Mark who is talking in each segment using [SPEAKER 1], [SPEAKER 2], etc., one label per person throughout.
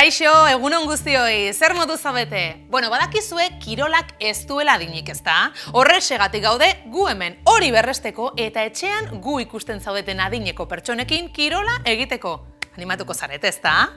[SPEAKER 1] Kaixo, egunon guztioi, zer modu zaudete? Bueno, badakizue kirolak ez duela adinik, ezta? Horrexegatik gaude gu hemen hori berresteko eta etxean gu ikusten zaudeten adineko pertsonekin kirola egiteko. Animatuko zarete, ezta?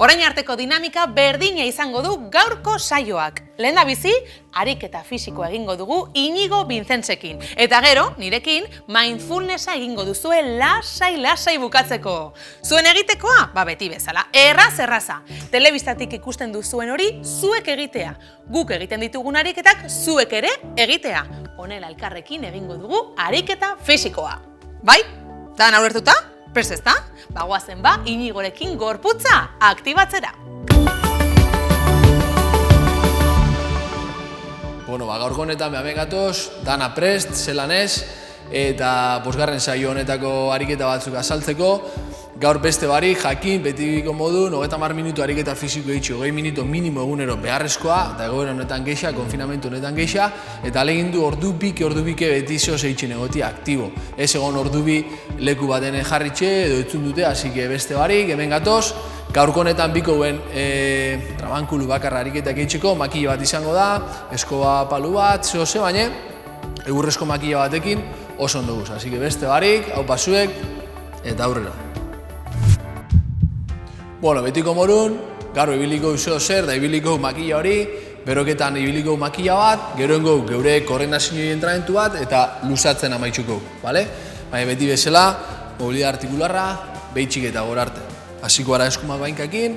[SPEAKER 1] Orain arteko dinamika berdina izango du gaurko saioak. Lehendabizi, ariketa fisikoa egingo dugu Inigo Bintzentsekin. Eta gero, nirekin, mindfulnessa egingo duzue lasai bukatzeko. Zuen egitekoa? Beti bezala. Erraza. Telebistatik ikusten duzuen hori, zuek egitea. Guk egiten ditugun ariketak, zuek ere egitea. Honela elkarrekin egingo dugu ariketa fisikoa. Bai? Dan aurrertuta? Prest ezta? Bagoazen Inigorekin gorputza aktibatzera.
[SPEAKER 2] Bueno, gaurko honetan behamen gatoz, dana prest, zelan ez, eta bosgarren saio honetako ariketa batzuk azaltzeko. Gaur beste barik, jakin, betiko modu, 90 minutu ariketa fisiko egitxo, 20 minutu minimo egunero beharrezkoa, eta egoera honetan geixa, konfinamentu honetan geixa, eta alegin du ordubike beti zoz eitzen egotia aktibo. Ez egon ordubi leku baten jarritxe edo etzun dute, hasi que beste barik, hemen gatoz. Gaurko honetan biko guen trabankulu bakarra ariketak egitxeko, makila bat izango da, eskoba palu bat, zehose, baina egurrezko makila batekin oso ondo guz. Hasi que beste barik, hau pasuek, eta aurrera. Bueno, betiko morun, gaur ibiliko zeo zer, da ibiliko makila hori, beroketan ibiliko makila bat, geroengo geure koordinazio entrenamentu bat, eta luzatzen amaitzuko, bale? Baina beti bezala, mobilidad artikularra, behitxik eta gora arte. Hasiko gara eskumak bainkakin,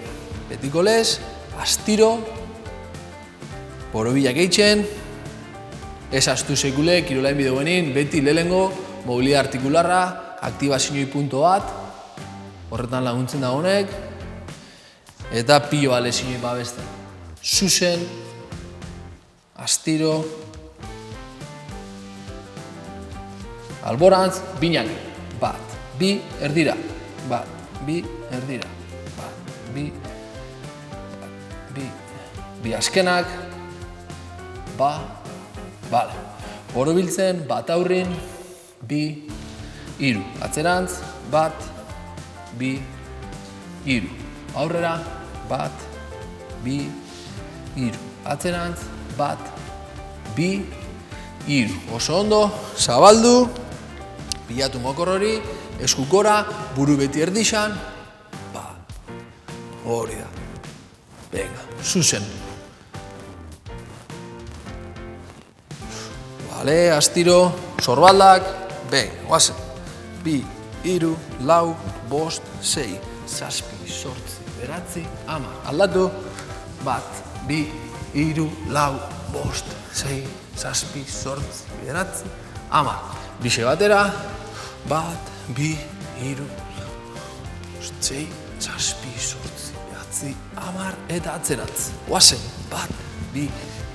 [SPEAKER 2] betiko lez, astiro, borobilak eitzen, ez astu sekule, kirolain bideoenin, beti lehengo, mobilidad artikularra, aktibazioi punto bat, horretan laguntzen da honek, eta piloa lezinoi babesten. Zuzen, astiro, alborantz, binak, bat, bi, erdira, bat, bi, erdira, bat, bi azkenak, bale. Borobiltzen, bat aurrin, bi, iru. Atzerantz, bat, bi, iru. Aurrera, bat, bi, iru. Atzerantz, bat, bi, iru. Oso ondo, zabaldu, pilatu mokor hori, eskukora, buru beti erdixan, hori da. Venga, zuzen. Vale, astiro, sorbaldak, guazen. Bi, iru, lau, bost, sei, zazpi, sortzi, beratzi, ama. Aldatu, bat, bi, iru, lau, bost, sei, zazpi, sortzi, beratzi, ama. Bixe batera, bat, bi, iru, bost, sei, zazpi, sortzi, beratzi, amar, eta atzeratz. Guazen, bat, bi,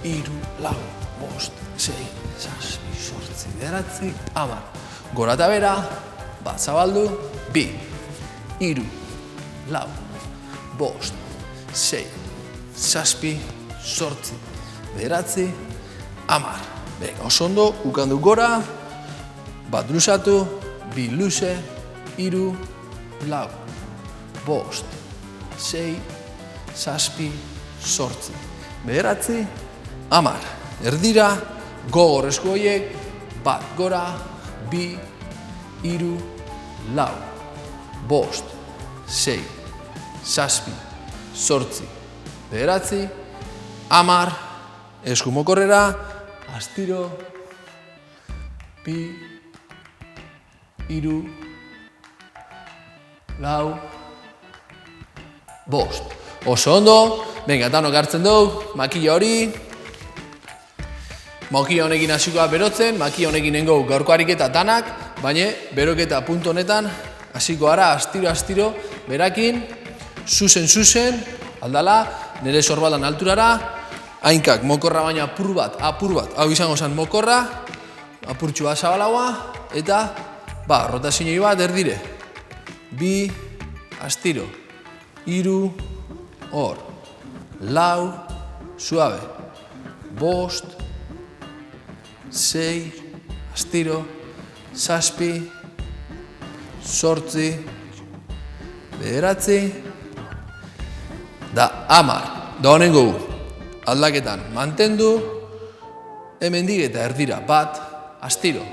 [SPEAKER 2] iru, lau, bost, sei, zazpi, sortzi, beratzi, amar. Gora eta bera, bat zabaldu, bi, iru, lau, bost, sei, zazpi, sortzi, beratzi, amar. Venga, oso ondo, ukandu gora, bat luzatu, bi luze, iru, lau, bost, sei, zazpi, sortzi, beratzi, amar. Erdira, gogor eskuoiek, bat gora, bi, iru, lau, bost, sei, zazpi, sortzi, beratzi, amar, eskumokorrera, astiro, bi, iru, lau, bost. Oso ondo, venga, danok hartzen dugu, makila hori, makila honekin hasikoa berotzen, makila honekin nengo gaurko ariketa danak, baina beroketa puntu honetan hasiko gara astiro, berakin, zuzen, aldala, nire sorbaldan alturara, hainkak mokorra baina apur bat, hau izango zen mokorra, apurtxu bat zabalagoa, eta, rotazioi bat erdire. Bi, astiro, iru, hor, lau, suabe, bost, sei, astiro, zazpi, sortzi, bederatzi, da 10. Da honengo aldaketan mantendu, hemendik eta erdira, 1, astiro,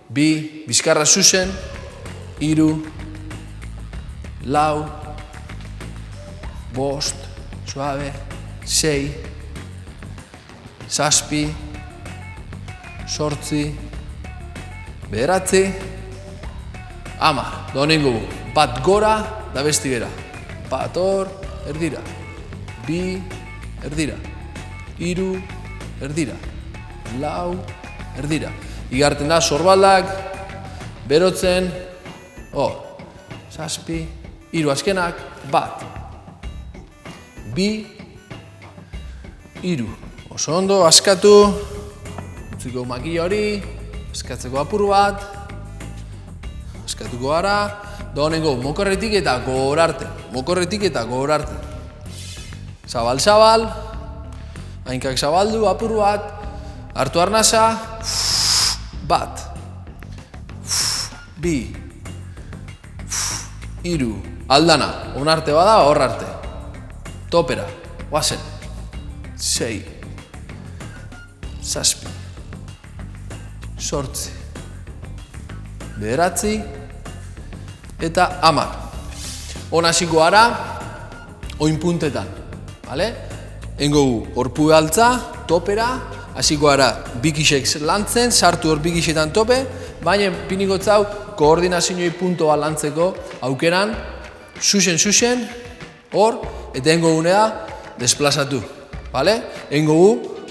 [SPEAKER 2] 2, bizkarra zuzen, 3, 4, 5, suave, 6, 7, 8, 9, 10. Da honengo 1 gora, da besti bera. 1 hor, erdira. 2, erdira. 3, erdira. 4, erdira. Igarten da, sorbaldak, berotzen, hor, 7, 3, azkenak, 1, 2, 3. Oso ondo, askatu, utziko makila hori, askatzeko apur bat, askatuko gara, da honengo mokorretik eta gogorarte, mokorretik eta gogorarte. Zabal-zabal, hainkak zabaldu, apur bat, hartu arnasa, 1, 2, 3, aldana, onarte bada, hor arte. Topera, guazen, 6, 7, 8, 9, eta 10. Hon hasiko gara, oin puntetan, bale? Engo horpu altza, topera, hasiko gara bikisek lantzen, sartu hor bikisetan tope, baina piniko zau koordinazioi punto bat lantzeko aukeran, zuzen, hor, eta engo gunea desplazatu, bale? Engo gu,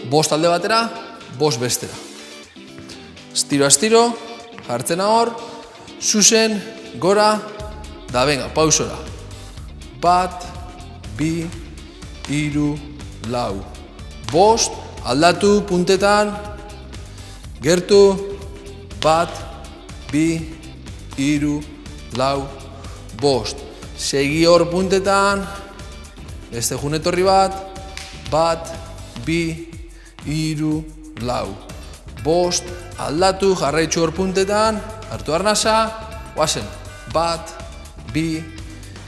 [SPEAKER 2] 5 alde batera, 5 bestera. Astiro, jartzena hor, zuzen, gora, da venga, pausora. 1, 2, 3, 4, 5, aldatu puntetan, gertu, 1, 2, 3, 4, 5. Segi hor puntetan, beste junetorri bat, 1, 2, 3, 4, 5, aldatu, jarraitzu hor puntetan, hartu arnasa, guazen, 1, 2,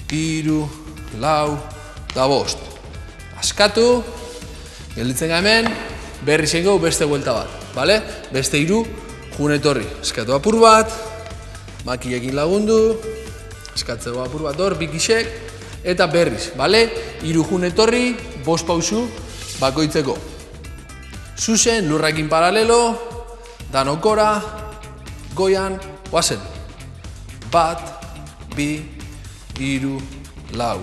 [SPEAKER 2] 3, 4, eta 5. Askatu, gelditzen hemen, berri zengo beste buelta bat, bale? Beste 3 junetorri. Askatu apur bat, makilekin lagundu, askatzeko apur bat hor, bikisek, eta berriz, bale? 3 junetorri, 5 pausu bakoitzeko. Zuzen, lurrakin paralelo, danokora, goian, guazen. 1, 2, 3, 4,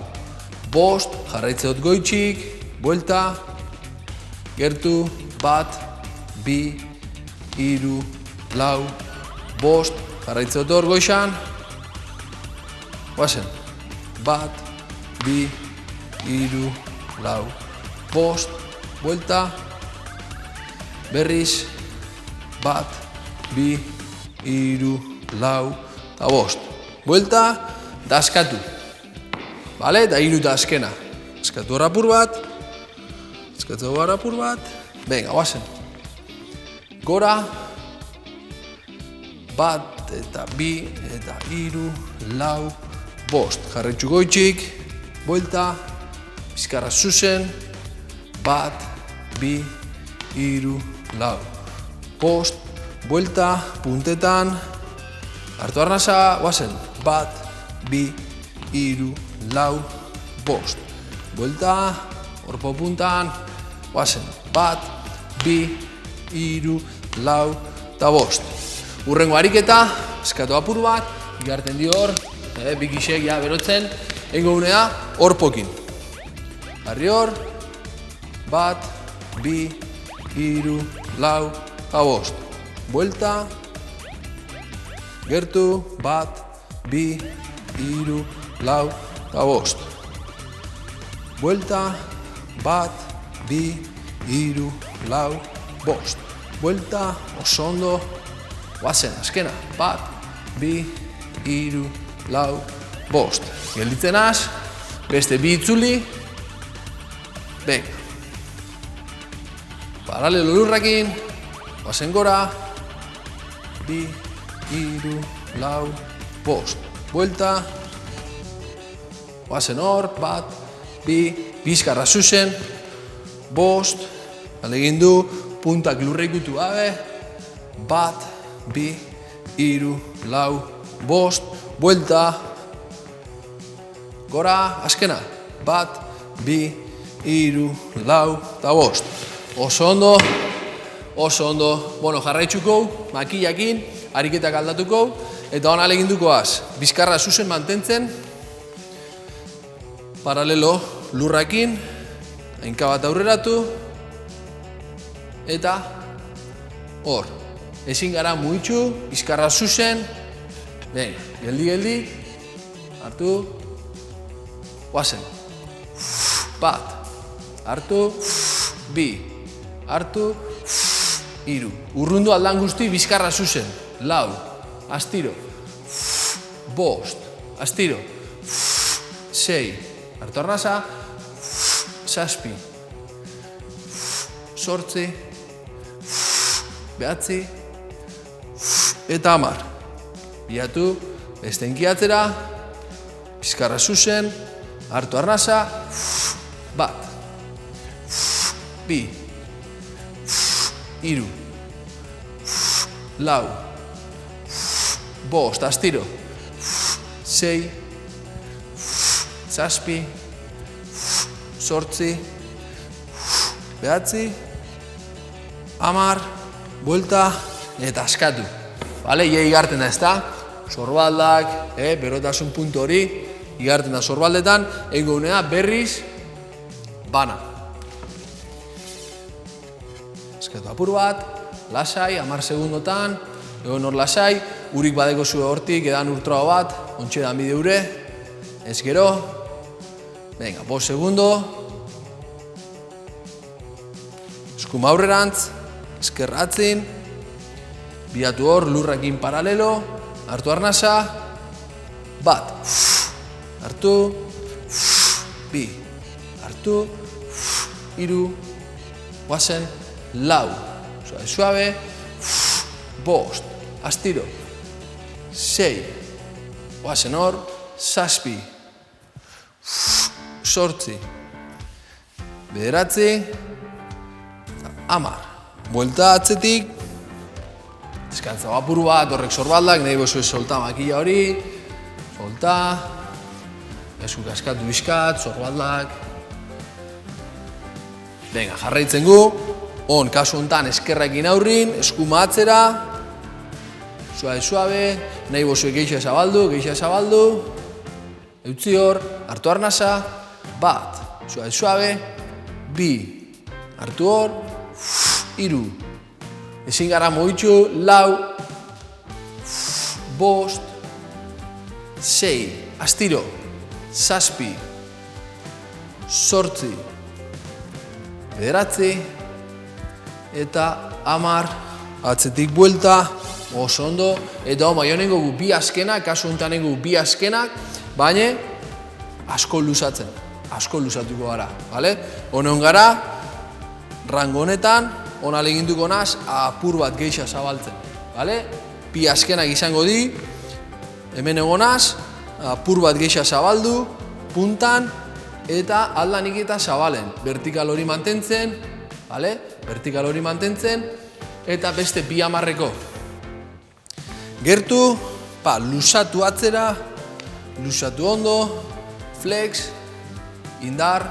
[SPEAKER 2] 5, jarraitze dut goitxik, buelta, gertu, 1, 2, 3, 4, 5, jarraitze dut hor goixan, guazen. 1, 2, 3, 4, 5, buelta, berriz, 1, 2, 3, 4, eta 5. Buelta, da askatu. Bale, da 3 eta azkena. Askatu hor apur bat, askatu hor apur bat, venga, guazen. Gora, 1 eta 2 eta 3, 4, 5. Jarraitzu goitxik, buelta, bizkarra zuzen, 1, 2, 3, 4, 5, buelta, puntetan, hartu arnasa, guazen, 1, 2, 3, 4, 5. Buelta, orpo puntan, guazen, 1, 2, 3, 4, eta 5. Urrengo ariketa, eskatu apur bat, igarten di hor, bikisek ja berotzen, engo gunea, orpokin. Harri hor, 1, 2, 3, 4, eta 5. Buelta, gertu, 1, 2, 3, 4, eta 5. Buelta, 1, 2, 3, 4, 5. Buelta, oso ondo, guazen, azkena, 1, 2, 3, 4, 5. Gelditzen az, beste 2 itzuli, venga. Paralelo lurrakin, guazen gora, 2, 3, 4, 5. Buelta, guazen hor, 1, 2, bizkarra zuzen, 5, egin du, puntak lurra ikutu gabe, 1, 2, 3, 4, 5, buelta, gora, azkena, 1, 2, 3, 4, eta 5. Oso ondo, oso ondo. Bueno, jarraitzuko, makillakin, ariketak aldatuko, eta hona legindukoaz, bizkarra zuzen mantentzen, paralelo lurrakin, hainka bat aurreratu, eta hor, ezin gara mugitu, bizkarra zuzen, geldi, hartu, guazen, 1, hartu, 2, hartu, 3, urrundu aldan guzti bizkarra zuzen, 4, astiro, 5, astiro, 6, hartu arnasa, 7, 8, 9, eta 10. Biatu, beste enkiatzera, bizkarra zuzen, hartu arnasa, 1, 2, 3, 4, 5, astiro, 6, 7, 8, 9, 10, buelta, eta askatu. Bale, ia igarten da, ezta? Sorbaldak, berotasun puntu hori, igarten da sorbaldetan, egingo unea berriz, bana. Askatu apur bat, lasai, 10 segundotan, egon hor lasai, urik badeko zue hortik, edan urtroa bat, ontxe dan bide ure, ez gero, venga, 5 segundo, eskuma aurrerantz, eskerratzin, biatu hor, lurrakin paralelo, hartu arnasa, 1, hartu, 2, hartu, 3, guazen, 4, suave, 5, astiro, 6, guazen hor, 7, 8, 9, 10, buelta atzetik, deskantza apur bat, horrek sorbaldak, nahi bozu ez solta makilla hori, solta, eskuk askatu bizkat, sorbaldak. Venga, jarraitzen gu, on, kasu honetan eskerrekin aurrin, eskuma atzera, suave, nahi bozu geixa zabaldu, eutzi hor, hartu arnasa, 1, suave, 2, hartu hor, 3, ezin gara mugitu, 4, 5, 6, astiro, 7, 8, 9, eta 10, atzetik buelta, oso ondo, eta homa, jo nengo gu bi azkenak, kasu honetan nengo bi azkenak, baina asko lusatuko gara, bale? Honen gara, rango honetan, ona leginduko naz, apur bat geixa zabaltzen, bale? Bi azkenak izango di, hemen egonaz, apur bat geixa zabaldu, puntan, eta aldanik eta zabalen. Vertikal hori mantentzen, bale? Vertikal hori mantentzen, eta beste 2 hamarreko. Gertu, lusatu atzera, lusatu ondo, flex, indar,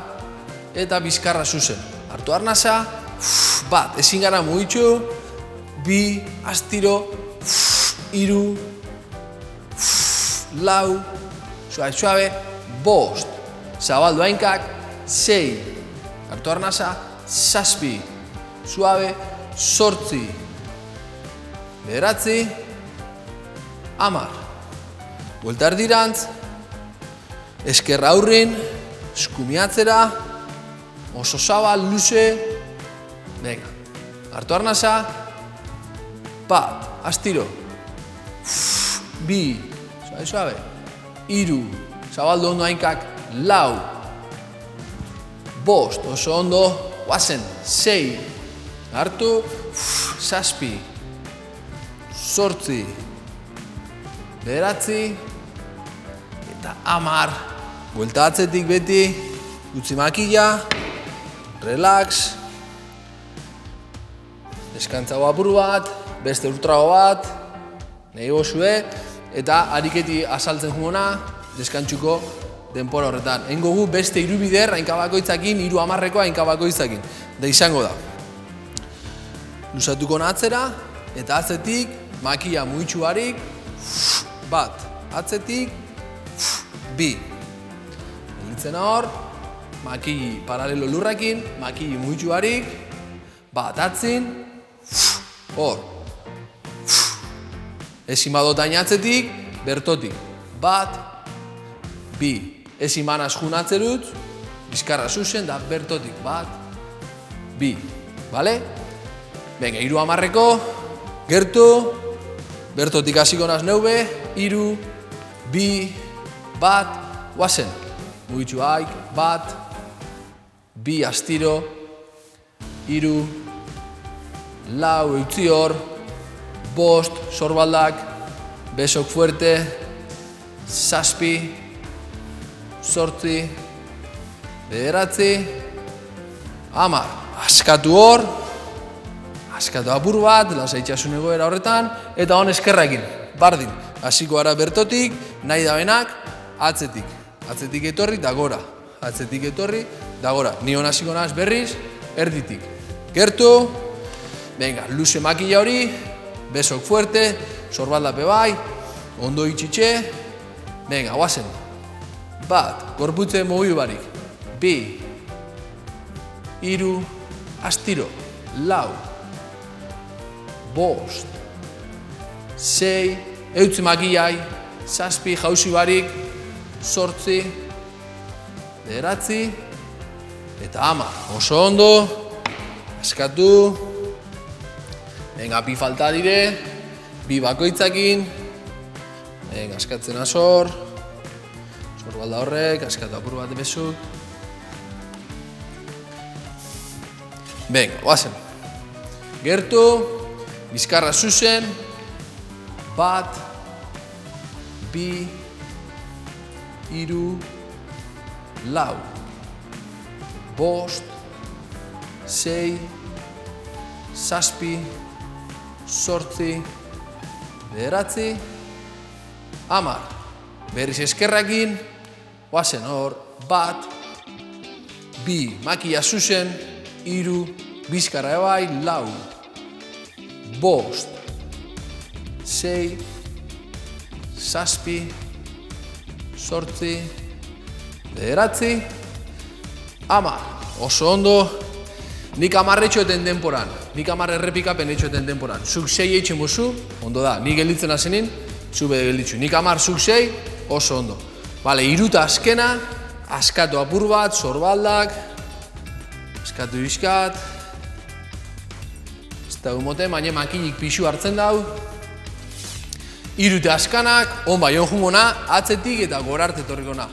[SPEAKER 2] eta bizkarra zuzen. Hartu arnasa, 1, ezin gara mugitu, 2, astiro, 3, 4, suave, 5, zabaldu hainkak, 6, hartu arnasa, 7, suave, 8, 9, 10, buelta erdirantz, eskerra aurrin, eskumiatzera, oso zabal, luze, venga, hartu arnasa, 1, astiro, 2, suave, 3, zabaldu ondo hainkak, 4, 5, oso ondo, guazen, 6, hartu, 7, 8, 9, eta 10, buelta atzetik beti, utzi makila, relax, deskantzago apur bat, beste ultrago bat, nahi gozue, eta ariketi azaltzen jugona, deskantzuko denpora horretan. Eingo gu beste 3 bider hainkabakoitzakin, 3 hamarreko hainkabakoitzakin. Da izango da. Luzatuko atzera, eta atzetik, makila mugitu barik, bat, atzetik, bi. Elitzen hor, makili paralelo lurrakin, makili mugitu barik, bat atzin, hor. Ezin badotain atzetik, bertotik, bat, bi. Ezin banaz jun atzerut, bizkarra zuzen, da bertotik, bat, bi. Bale? Venga, 3 hamarreko, gertu, bertotik hasiko naz neube, 3, 2, bat, guazen. Mugitu haik, bat, bi astiro, 3, 4, eutzi hor, 5, sorbaldak, besok fuerte, 7, 8, 9, 10, askatu hor, askatu apur bat, lasaitxasun egoera horretan, eta hon eskerrakin, bardin. Hasiko gara bertotik, nahi da benak, atzetik. Atzetik etorri, da gora. Atzetik etorri, da gora. Ni hon hasiko naz berriz, erditik. Gertu, venga, luze makila hori, besok fuerte, sorbaldape bai, ondo itxitxe, venga, guazen. Bat, gorputze mugiu barik. 2, 3, astiro, 4, 5, 6, eutzi makilai, 7, jauzi barik, 8, 9, eta 10. Oso ondo, askatu, venga, bi falta dire, bi bakoitzakin, venga, askatzen azor, sorbalda horrek, askatu apur bat bezuk. Venga, guazen. Gertu, bizkarra zuzen, bat, bi, 3, 4, 5, 6, 7, 8, 9, 10. Berriz eskerrakin, guazen hor, bat, bi, makila zuzen, 3, bizkarra ebai, 4, 5, 6, 7, 8, 9, 10. Oso ondo, nik 10 etxoeten denporan, nik 10 errepikapen etxoeten denporan. Zuk 6 etxen bozu, ondo da, nik gelditzen hazenin, zu bede gelditzu. Nik 10, zuk 6, oso ondo. Bale, 3 azkena, askatu apur bat, sorbaldak, askatu bizkat, ez da gumoten, baina makinik pixu hartzen dau. 3 askanak, on bai, on jungona, atzetik eta gora arte torriko na.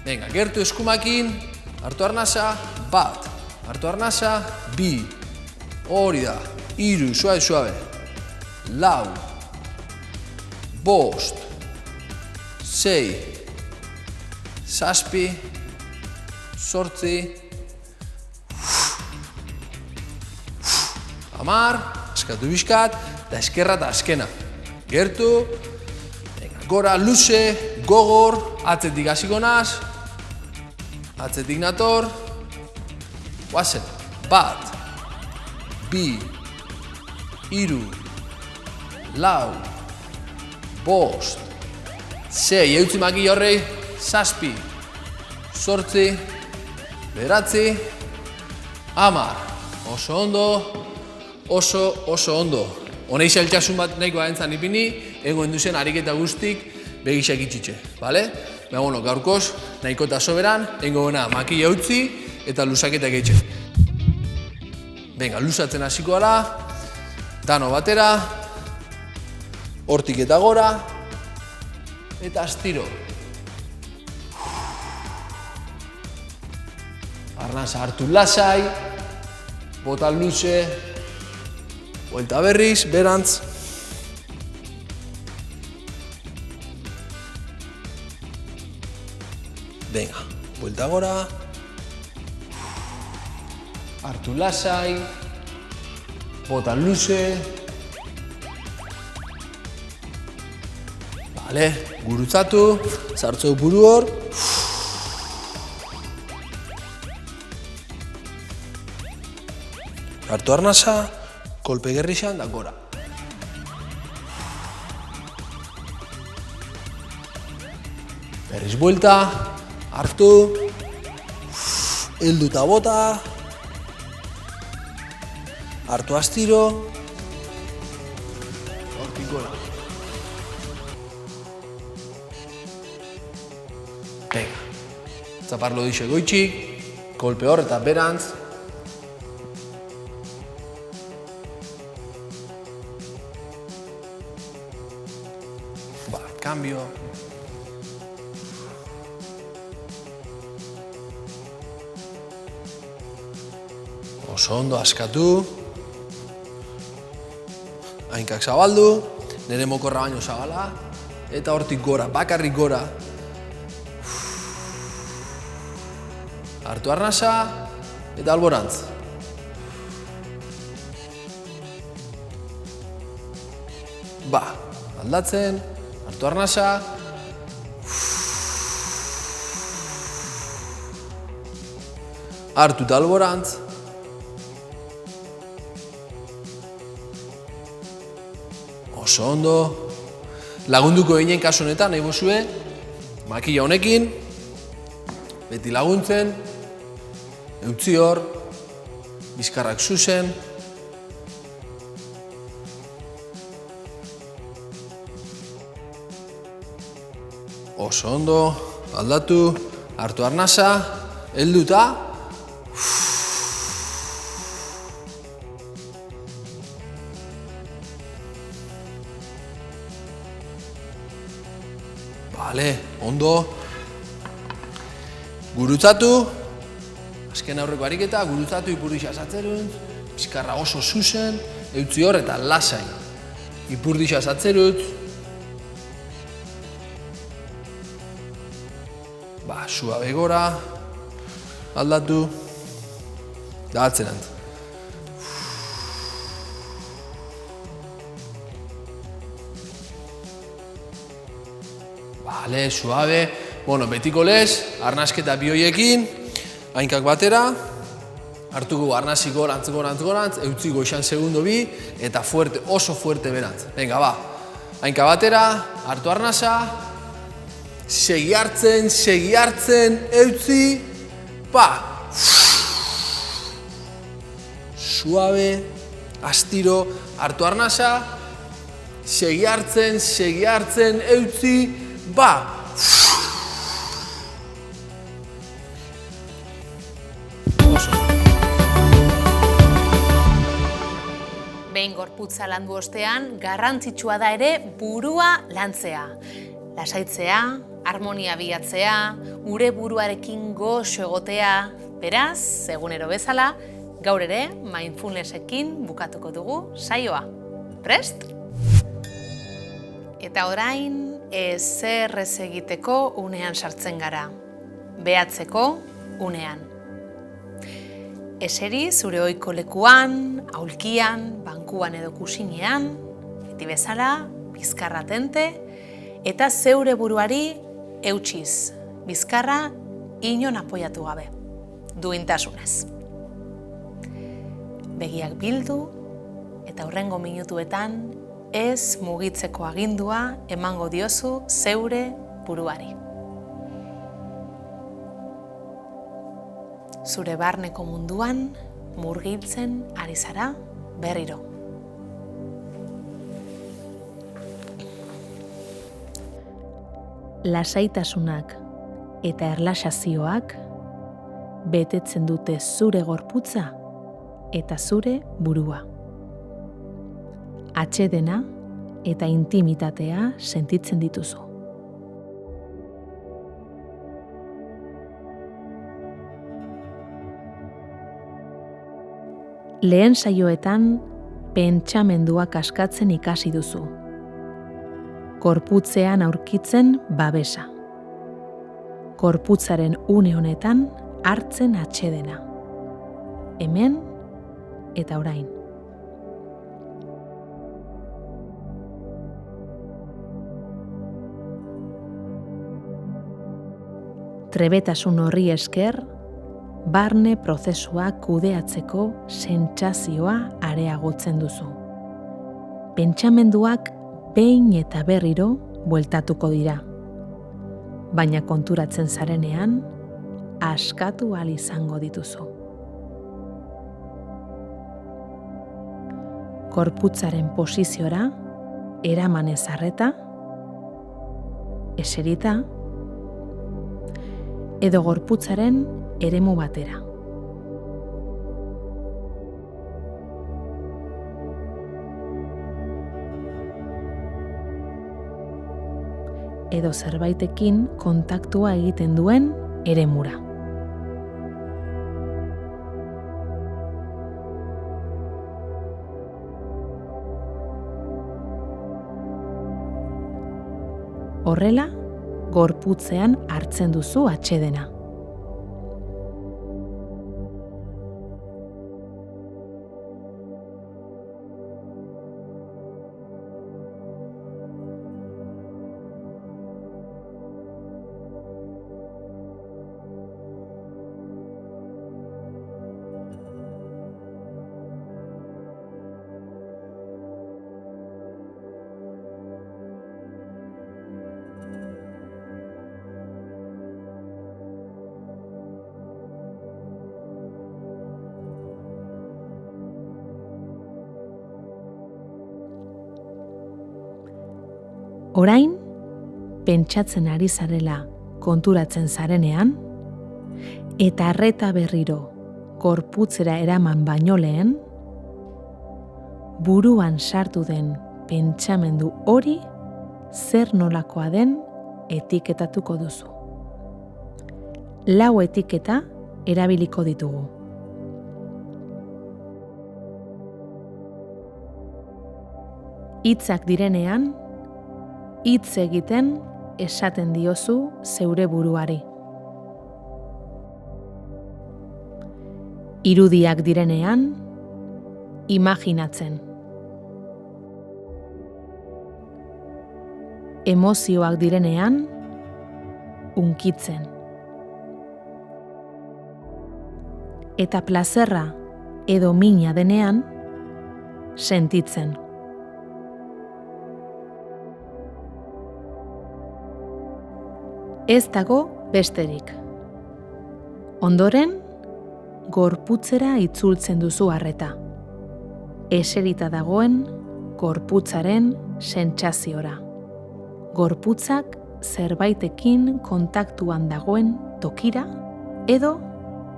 [SPEAKER 2] Venga, gertu eskumakin, hartu arnasa, bat, hartu arnasa, 2, hori da, 3, suabe, 4, 5, 6, 7, 8, 10, askatu bizkat, eta eskerra eta askena. Gertu, gora luze, gogor, atzetik hasiko naz, atzetik nator, guazen, bat, 2, 3, 4, 5, 6, eutzi makila horrei, 7, 8, 9, 10. Oso ondo, oso ondo. Honei zailtasun bat nahiko entzan ipini, egoen duzen ariketa guztik begisak itxitxe, bale? Baina, bueno, gaurkoz, nahiko eta soberan, engogena makila utzi eta luzaketak eitxe. Venga, luzatzen hasiko ala, dano batera, hortik eta gora, eta astiro. Arnasa hartu lasai, bota luze, buelta berriz, berantz. Venga, buelta gora, Hartu lasai, bota luze. Bale, gurutzatu, sartzu buru hor. Hartu arnasa, kolpe gerrixan da gora. Berriz buelta, hartu, heldu eta bota, hartu astiro, hortik gora. Venga, zaparlo dixe goitxik, kolpe hor eta berantz. Cambio. Oso ondo askatu. Hainkak zabaldu, nire mokorra baino zabala. Eta hortik gora, bakarrik gora. Hartu arnasa eta alborantz. Aldatzen. Hartu arnasa. Hartu eta alborantz. Oso ondo. Lagunduko ginen kasu honetan, nahi bozue. Makila honekin. Beti laguntzen. Eutzi hor. Bizkarrak zuzen. Oso ondo, aldatu, hartu arnasa, helduta. Bale, ondo. Gurutzatu, azken aurreko ariketa, gurutzatu ipurdixa satzerun, bizkarra oso zuzen, eutzi hor eta lasai. Ipurdixa satzerut. Suabe gora, aldatu, da atzerantz. Bale, suabe. Bueno, betiko lez, arnasketa bioiekin, hainkak batera, hartuko arnasik gorantz, eutzi goixan segundo bi, eta fuerte, oso fuerte berantz. Venga, ba, hainka batera, hartu arnasa, segi hartzen, eutzi, pa! Suabe, astiro, hartu arnasa, segi hartzen, eutzi, ba!
[SPEAKER 1] Behin gorputza landu ostean, garrantzitsua da ere burua lantzea. Lasaitzea, harmonia bilatzea, gure buruarekin goxo egotea, beraz, egunero bezala, gaur ere mindfulnessekin bukatuko dugu saioa. Prest? Eta orain, ezer ez egiteko unean sartzen gara. Behatzeko unean. Eseri zure ohiko lekuan, aulkian, bankuan edo kusinean, beti bezala, bizkarra tente, eta zeure buruari eutsiz, bizkarra inon apoiatu gabe, duintasunez. Begiak bildu eta hurrengo minutuetan ez mugitzeko agindua emango diozu zeure buruari. Zure barneko munduan murgiltzen ari zara berriro. Lasaitasunak eta erlaxazioak betetzen dute zure gorputza eta zure burua. Atsedena eta intimitatea sentitzen dituzu. Lehen saioetan pentsamenduak askatzen ikasi duzu. Gorputzean aurkitzen babesa. Gorputzaren une honetan hartzen atsedena.
[SPEAKER 3] hemen eta orain. Trebetasun horri esker, barne prozesua kudeatzeko sentsazioa areagotzen duzu. Pentsamenduak behin eta berriro bueltatuko dira, baina konturatzen zarenean, askatu ahal izango dituzu. Gorputzaren posiziora, eramanez arreta, eserita, edo gorputzaren eremu batera. Edo zerbaitekin kontaktua egiten duen eremura. Horrela, gorputzean hartzen duzu atsedena. Orain, pentsatzen ari zarela konturatzen zarenean, eta arreta berriro gorputzera eraman baino lehen, buruan sartu den pentsamendu hori zer nolakoa den etiketatuko duzu. 4 etiketa erabiliko ditugu. Hitzak direnean, hitz egiten esaten diozu zeure buruari. Irudiak direnean, imaginatzen. Emozioak direnean, hunkitzen. Eta plazerra edo mina denean, sentitzen. Ez dago besterik. Ondoren, gorputzera itzultzen duzu arreta. Eserita dagoen gorputzaren sentsaziora. Gorputzak zerbaitekin kontaktuan dagoen tokira, edo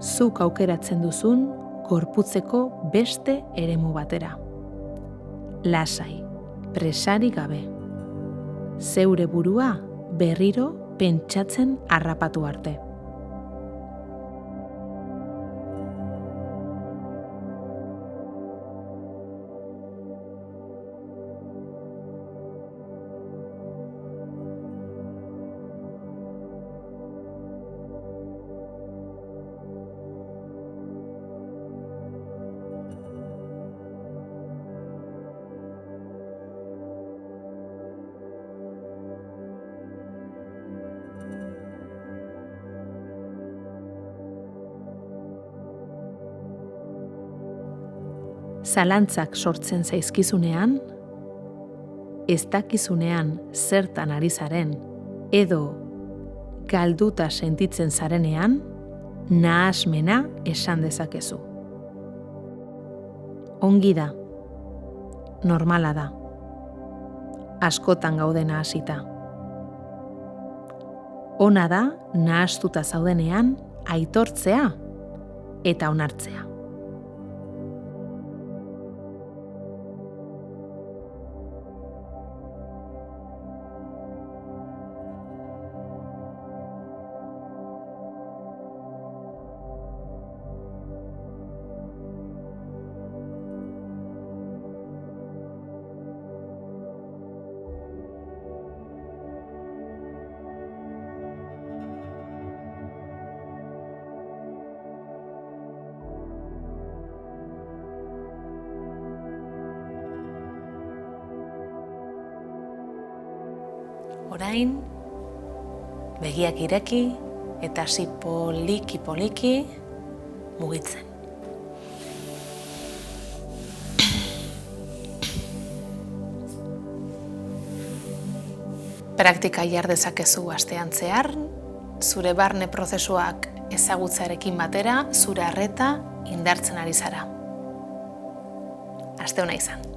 [SPEAKER 3] zuk aukeratzen duzun gorputzeko beste eremu batera. Lasai, presarik gabe. Zeure burua berriro pentsatzen harrapatu arte. Zalantzak sortzen zaizkizunean, ez dakizunean zertan ari zaren, edo galduta sentitzen zarenean, nahasmena esan dezakezu. Ongi da, normala da, askotan gaude nahasita. Ona da nahastuta zaudenean aitortzea eta onartzea.
[SPEAKER 1] orain, begiak ireki eta hasi poliki mugitzen. Praktika jar dezakezu astean zehar, zure barne prozesuak ezagutzarekin batera, zure arreta indartzen ari zara. Aste ona izan.